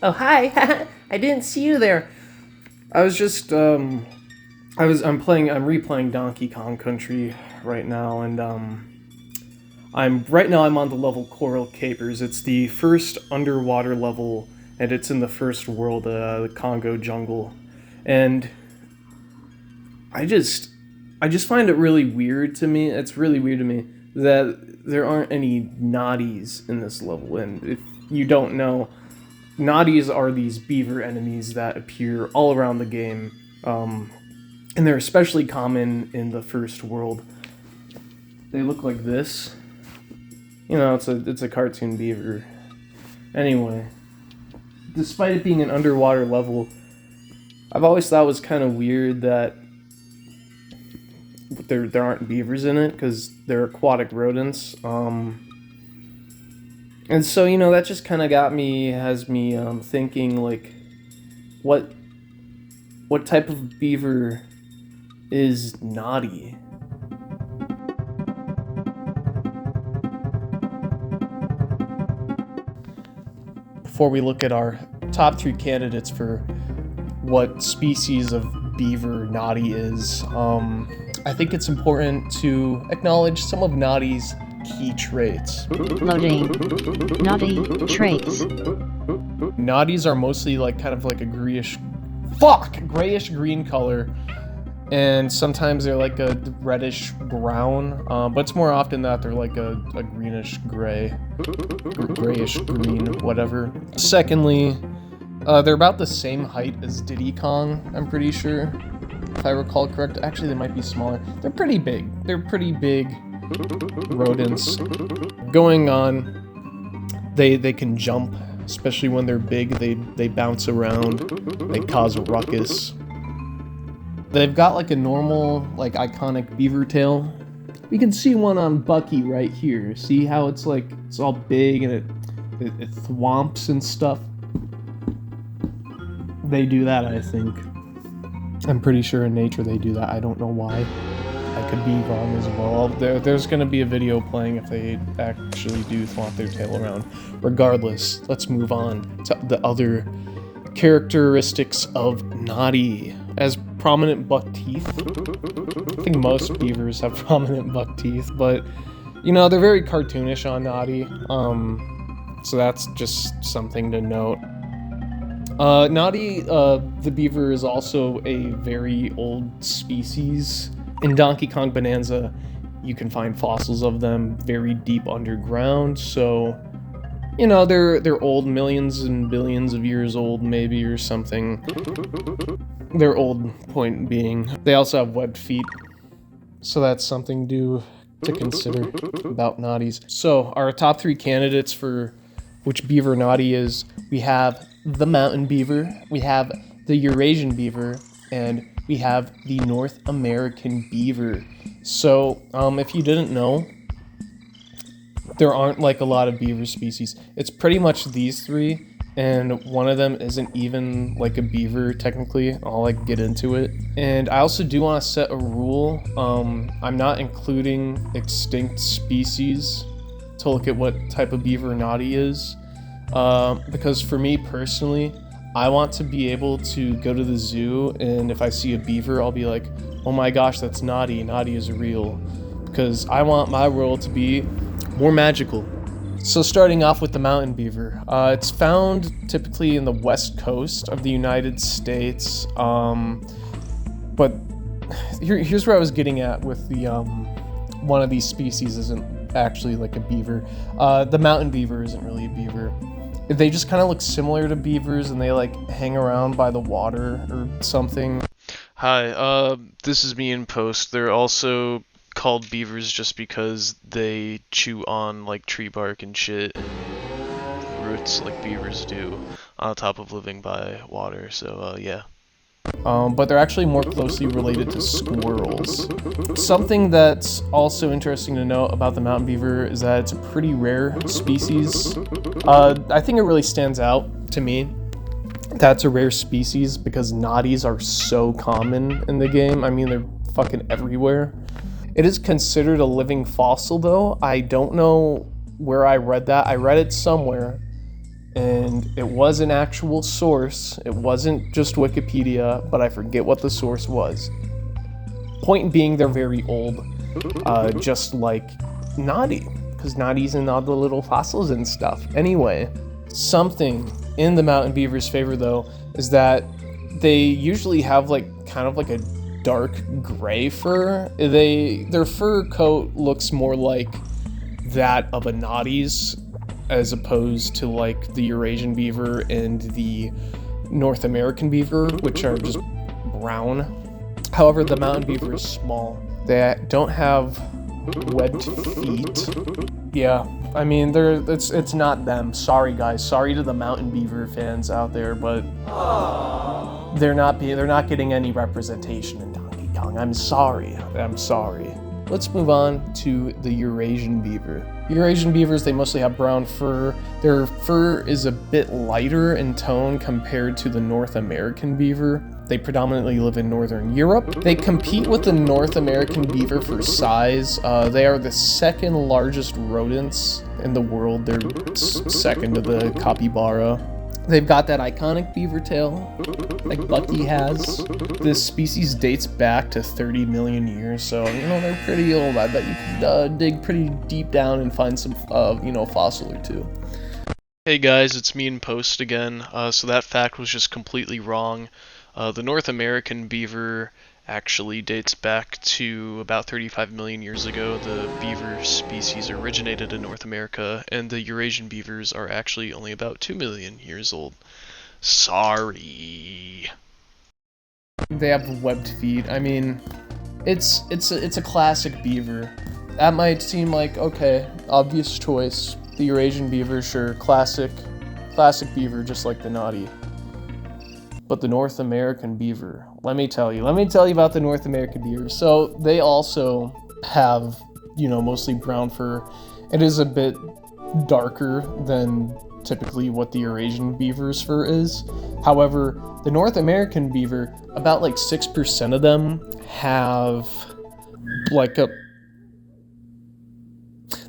Oh, hi. I didn't see you there. I was just, I'm replaying Donkey Kong Country right now, and, I'm on the level Coral Capers. It's the first underwater level, and it's in the first world, the Congo jungle. And I just find it really weird to me. It's really weird to me that there aren't any Gnawtys in this level, and if you don't know, Gnawtys are these beaver enemies that appear all around the game, and they're especially common in the first world. They look like this. You know, it's a cartoon beaver. Anyway, despite it being an underwater level, I've always thought it was kind of weird that there aren't beavers in it, because they're aquatic rodents. And so, you know, that just kind of has me thinking, like, what type of beaver is Gnawty? Before we look at our top 3 candidates for what species of beaver Gnawty is, I think it's important to acknowledge some of Gnawty's key traits. Loading. Gnawty traits. Gnawtys are mostly kind of like a grayish green color, and sometimes they're like a reddish brown, but it's more often that they're like a greenish gray, grayish green, whatever. Secondly, they're about the same height as Diddy Kong, I'm pretty sure, if I recall correct. Actually, they might be smaller. They're pretty big rodents. Going on, they can jump, especially when they're big. They bounce around, they cause a ruckus. They've got like a normal, like, iconic beaver tail. We can see one on Bucky right here. See how it's all big and it thwomps and stuff? They do that, I think. I'm pretty sure in nature they do that. I don't know why. I could be wrong as well. There's going to be a video playing if they actually do thwomp their tail around. Regardless, let's move on to the other characteristics of Gnawty. As prominent buck teeth. I think most beavers have prominent buck teeth, but, you know, they're very cartoonish on Gnawty, so that's just something to note. Gnawty, the beaver, is also a very old species. In Donkey Kong Bonanza, you can find fossils of them very deep underground, so, you know, they're old, millions and billions of years old, maybe, or something. They're old, point being. They also have webbed feet, so that's something to consider about Gnawtys. So, our top 3 candidates for which beaver Gnawty is, we have the mountain beaver, we have the Eurasian beaver, and we have the North American beaver. So, if you didn't know, there aren't like a lot of beaver species. It's pretty much these 3, and one of them isn't even like a beaver technically. I'll get into it. And I also do want to set a rule. I'm not including extinct species to look at what type of beaver Gnawty is, because for me personally, I want to be able to go to the zoo, and if I see a beaver, I'll be like, oh my gosh, that's Gnawty. Gnawty is real. Because I want my world to be more magical. So starting off with the mountain beaver. It's found typically in the west coast of the United States. But here's where I was getting at with one of these species isn't actually like a beaver. The mountain beaver isn't really a beaver. They just kind of look similar to beavers, and they like hang around by the water or something. Hi, this is me in post. They're also called beavers just because they chew on like tree bark and shit and roots like beavers do on top of living by water, so yeah. But they're actually more closely related to squirrels. Something that's also interesting to know about the mountain beaver is that it's a pretty rare species. I think it really stands out to me that's a rare species because gnawties are so common in the game. I mean, they're fucking everywhere. It is considered a living fossil though. I don't know where I read that. I read it somewhere, and it was an actual source. It wasn't just Wikipedia, but I forget what the source was. Point being, they're very old, just like Gnawty, because Gnawty's in all the little fossils and stuff. Anyway, something in the mountain beaver's favor though is that they usually have like kind of like a dark gray fur. Their fur coat looks more like that of a Gnawty's as opposed to like the Eurasian beaver and the North American beaver, which are just brown. However, the mountain beaver is small. They don't have webbed feet. Yeah, I mean, it's not them. Sorry guys, sorry to the mountain beaver fans out there, but they're not getting any representation in Donkey Kong. I'm sorry. Let's move on to the Eurasian beaver. Eurasian beavers, they mostly have brown fur. Their fur is a bit lighter in tone compared to the North American beaver. They predominantly live in Northern Europe. They compete with the North American beaver for size. They are the second largest rodents in the world. They're second to the capybara. They've got that iconic beaver tail, like Bucky has. This species dates back to 30 million years, so, you know, they're pretty old. I bet you could dig pretty deep down and find some, fossil or two. Hey guys, it's me in post again. So that fact was just completely wrong. The North American beaver actually dates back to about 35 million years ago. The beaver species originated in North America, and the Eurasian beavers are actually only about 2 million years old. Sorry. They have webbed feet. I mean, it's a classic beaver. That might seem like, okay, obvious choice. The Eurasian beaver, sure, classic beaver, just like the Gnawty. But the North American beaver, let me tell you about the North American beaver. So they also have, mostly brown fur. It is a bit darker than typically what the Eurasian beaver's fur is. However, the North American beaver, about like 6% of them have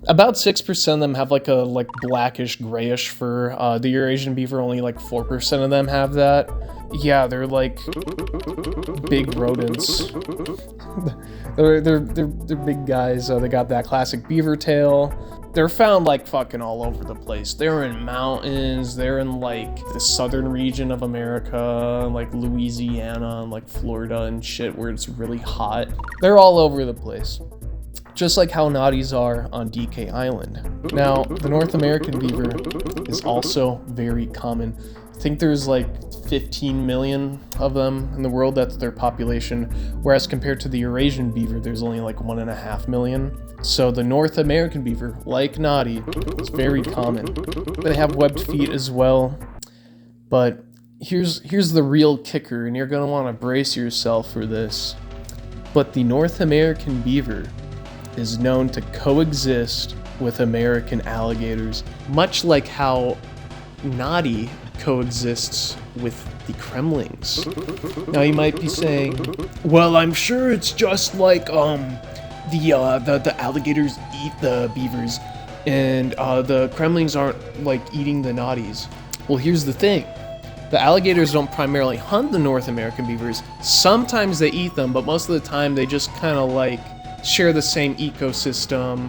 about 6% of them have like a blackish grayish fur. The Eurasian beaver, only like 4% of them have that. Yeah, they're like big rodents. they're big guys. They got that classic beaver tail. They're found like fucking all over the place. They're in mountains. They're in like the southern region of America, like Louisiana and like Florida and shit, where it's really hot. They're all over the place. Just like how gnawties are on DK Island. Now, the North American beaver is also very common. I think there's like 15 million of them in the world. That's their population. Whereas compared to the Eurasian beaver, there's only like 1.5 million. So the North American beaver, like Gnawty, is very common. They have webbed feet as well. But here's the real kicker, and you're gonna want to brace yourself for this. But the North American beaver is known to coexist with American alligators, much like how Gnawty coexists with the Kremlings. Now you might be saying, well, I'm sure it's just like the alligators eat the beavers and the Kremlings aren't like eating the Gnawties. Well, here's the thing. The alligators don't primarily hunt the North American beavers. Sometimes they eat them, but most of the time they just kind of like share the same ecosystem,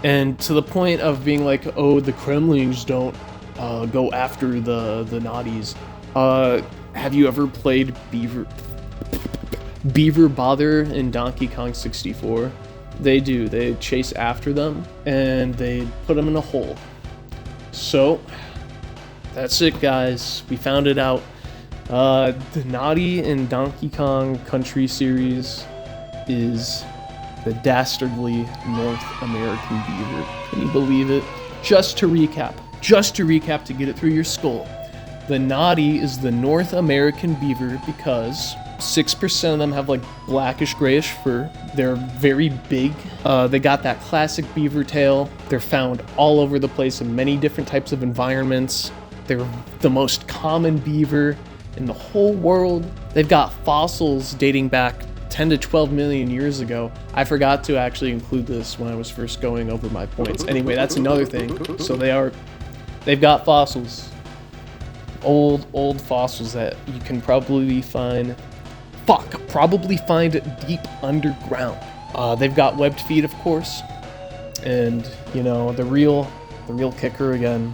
and to the point of being like, oh, the Kremlings don't go after the Gnawties. Have you ever played Beaver Bother in Donkey Kong 64? They do. They chase after them, and they put them in a hole. So, that's it, guys. We found it out. The Gnawty and Donkey Kong Country series is the dastardly North American beaver. Can you believe it? Just to recap to get it through your skull. The Gnawty is the North American beaver because 6% of them have like blackish grayish fur. They're very big. They got that classic beaver tail. They're found all over the place in many different types of environments. They're the most common beaver in the whole world. They've got fossils dating back 10 to 12 million years ago. I forgot to actually include this when I was first going over my points. Anyway, that's another thing. So they've got fossils. Old fossils that you can probably find deep underground. They've got webbed feet, of course. And, you know, the real kicker again,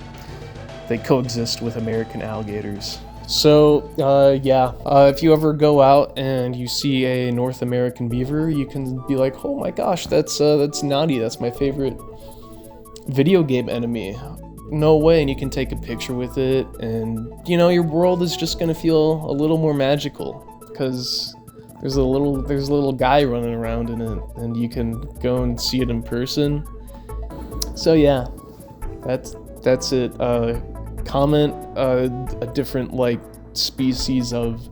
they coexist with American alligators. So, if you ever go out and you see a North American beaver, you can be like, oh my gosh, that's Gnawty, that's my favorite video game enemy. No way, and you can take a picture with it, and, you know, your world is just gonna feel a little more magical, because there's a little guy running around in it, and you can go and see it in person. So yeah, that's it. Comment a different like species of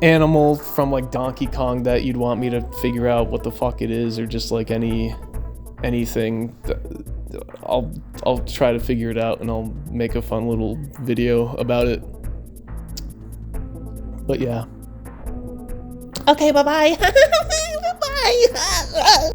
animal from like Donkey Kong that you'd want me to figure out what the fuck it is, or just like anything. I'll try to figure it out and I'll make a fun little video about it. But yeah. Okay, bye bye. Bye bye.